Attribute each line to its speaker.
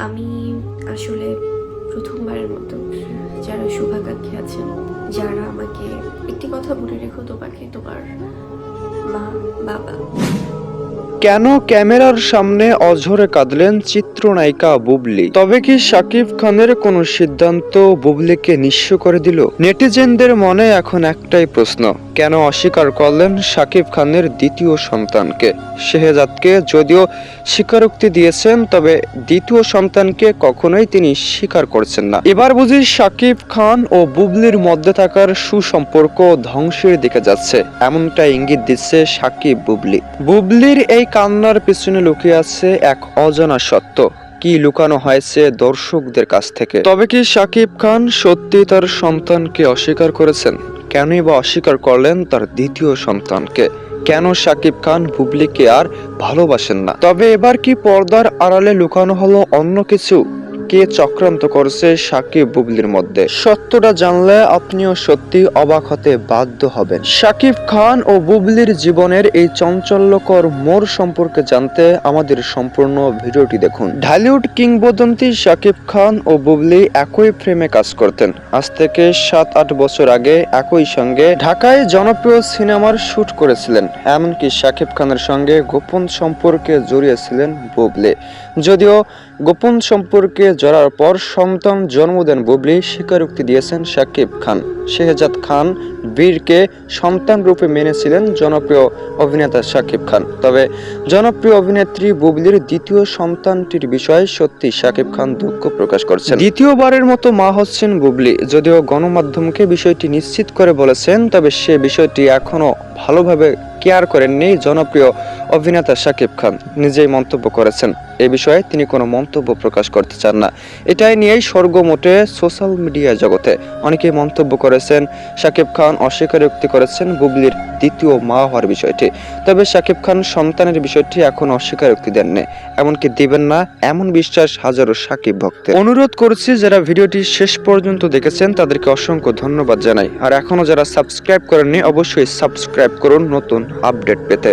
Speaker 1: আমি আসলে প্রথমবারের মতো যারা শুভাকাঙ্ক্ষী আছেন, যারা আমাকে একটি কথা বলে রেখো, তোমাকে তোমার মা বাবা।
Speaker 2: কেন ক্যামেরার সামনে অঝরে কাঁদলেন চিত্রনায়িকা বুবলি? তবে কি শাকিব খানের কোনো সিদ্ধান্ত বুবলিকে নিঃস্ব করে দিল? নেটিজেনদের মনে এখন একটাই প্রশ্ন, কেন অস্বীকার করলেন শাকিব খানের দ্বিতীয় সন্তানকে? শেহজাদকে যদিও স্বীকারোক্তি দিয়েছেন, তবে দ্বিতীয় সন্তানকে কখনোই তিনি স্বীকার করছেন না। এবার বুঝি শাকিব খান ও বুবলির মধ্যে থাকার সুসম্পর্ক ধ্বংসের দিকে যাচ্ছে, এমনটা ইঙ্গিত দিচ্ছে শাকিব বুবলি। বুবলির এই কান্নার পিছনে লুকিয়ে আছে এক অজানা সত্য। কি লুকানো হয়েছে দর্শকদের কাছ থেকে? তবে কি শাকিব খান সত্যি তার সন্তানকে অস্বীকার করেছেন? কেনই বা অস্বীকার করলেন তার দ্বিতীয় সন্তানকে? কেন শাকিব খান বুবলিকে আর ভালোবাসেন না? তবে এবার কি পর্দার আড়ালে লুকানো হলো অন্য কিছু? কে চক্রান্ত করছে শাকিব বুবলির মধ্যে? সত্যটা জানলে আপনিও সত্যি অবাক হতে বাধ্য হবেন। শাকিব খান ও বুবলির জীবনের এই চাঞ্চল্যকর মোড় সম্পর্কে জানতে আমাদের সম্পূর্ণ ভিডিওটি দেখুন। ঢালিউড কিংবদন্তি শাকিব খান ও বুবলি একই ফ্রেমে কাজ করতেন। আজ থেকে 7-8 বছর আগে একই সঙ্গে ঢাকায় জনপ্রিয় সিনেমার শুট করেছিলেন। এমনকি শাকিব খানের সঙ্গে গোপন সম্পর্কে জড়িয়েছিলেন বুবলি। যদিও গোপন সম্পর্কে জড়ার পর সন্তান জন্ম দেন বুবলি, স্বীকারোক্তি দিয়েছেন শাকিব খান। শেহজাদ খান বীরকে সন্তান রূপে মেনেছিলেন জনপ্রিয় অভিনেতা শাকিব খান। তবে জনপ্রিয় অভিনেত্রী বুবলির দ্বিতীয় সন্তানটির বিষয়ে সত্যি শাকিব খান দুঃখ প্রকাশ করছেন। দ্বিতীয়বারের মতো মা হচ্ছেন বুবলি। যদিও গণমাধ্যমকে বিষয়টি নিশ্চিত করে বলেছেন, তবে সে বিষয়টি এখনো ভালোভাবে কেয়ার করেননি জনপ্রিয় অভিনেতা শাকিব খান। নিজেই মন্তব্য করেছেন, এ বিষয়ে তিনি কোনো মন্তব্য প্রকাশ করতে চান না। এটাই নিয়েই স্বর্গমোটে সোশ্যাল মিডিয়া জগতে অনেকেই মন্তব্য করেছেন। শাকিব খান অস্বীকারোক্তি করেছেন বুবলির দ্বিতীয় মা হওয়ার বিষয়টি। তবে শাকিব খান সন্তানের বিষয়টি এখন অস্বীকারোক্তি দেননি, এমনকি দিবেন না এমন বিশ্বাস হাজারো শাকিব ভক্তের। অনুরোধ করছি, যারা ভিডিওটি শেষ পর্যন্ত দেখেছেন তাদেরকে অসংখ্য ধন্যবাদ জানাই। আর এখনো যারা সাবস্ক্রাইব করেননি অবশ্যই সাবস্ক্রাইব করুন নতুন আপডেট পেতে।